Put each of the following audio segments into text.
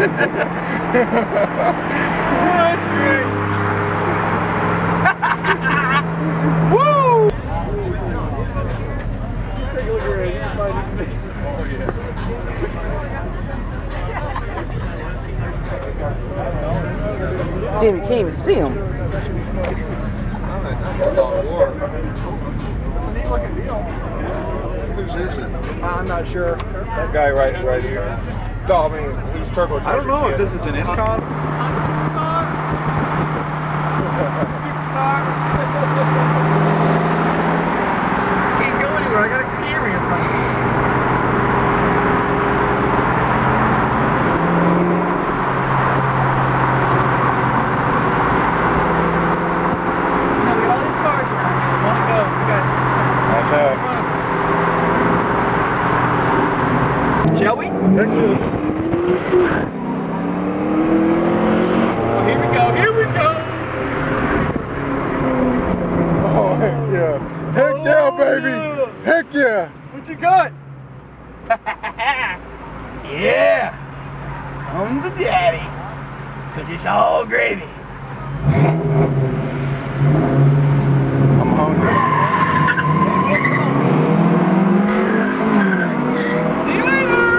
That's great. Woo! Take a look at it. Oh, yeah. Damn, you can't even see him. It's a neat looking deal. Whose is it? I'm not sure. That guy right here. No, I mean, he's turbocharged. I don't know if this is an Incon. Can't go anywhere. I got a Camry in front of me. Shall we? Heck yeah. Oh, here we go, here we go! Oh, heck yeah. Heck yeah, baby! Heck yeah! What you got? Yeah! I'm the daddy. 'Cause it's all gravy. I'm hungry. See you later!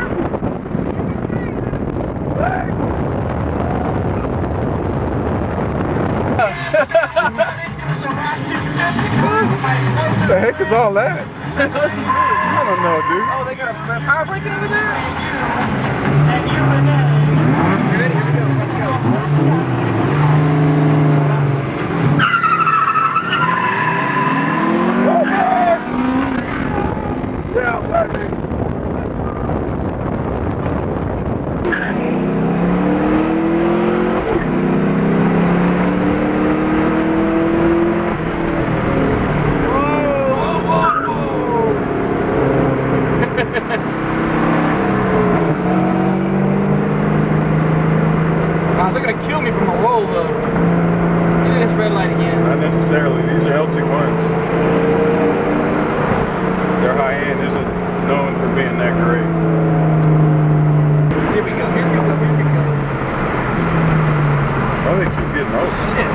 What the heck is all that? I don't know, dude. Oh, they got a power break over there? Ready? Here we go. Let's go. Yeah, baby. They're gonna kill me from a roll though. Get this red light again. Not necessarily. These are LT1s. Their high end isn't known for being that great. Here we go, here we go, here we go. Oh, they keep getting old. Shit.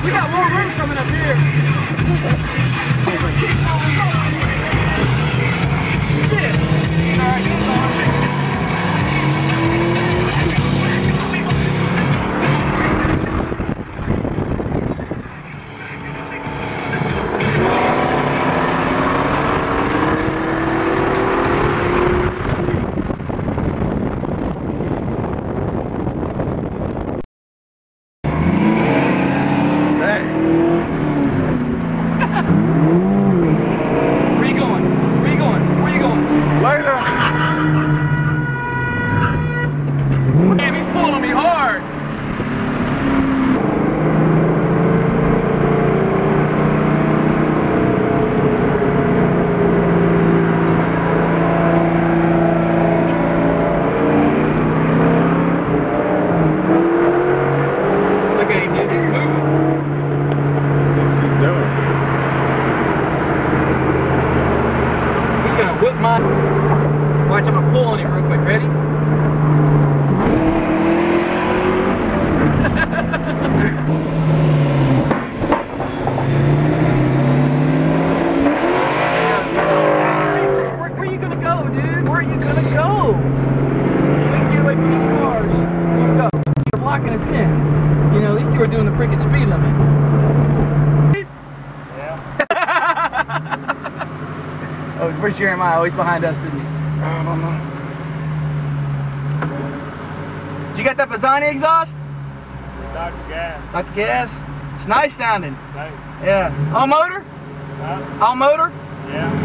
We got more room coming up here. Shit. All right, keep going. Where you going? Where you going? Where you going? Later! Damn, he's pulling me hard. Look at him, dude. He's moving. What's he doing? He's gonna whip my... Watch, I'm gonna pull on him real quick. Ready? Where are you gonna go, dude? Where are you gonna go? We can get away from these cars. Here we go. You're blocking us in. You know, these two are doing the freaking speed limit. Yeah. Oh, where's Jeremiah? Oh, he's behind us, isn't he? I don't know. Did you got that Pisani exhaust? Dr. Gas. Like the gas? It's nice sounding. Nice. Yeah. All motor? Huh? All motor? Yeah.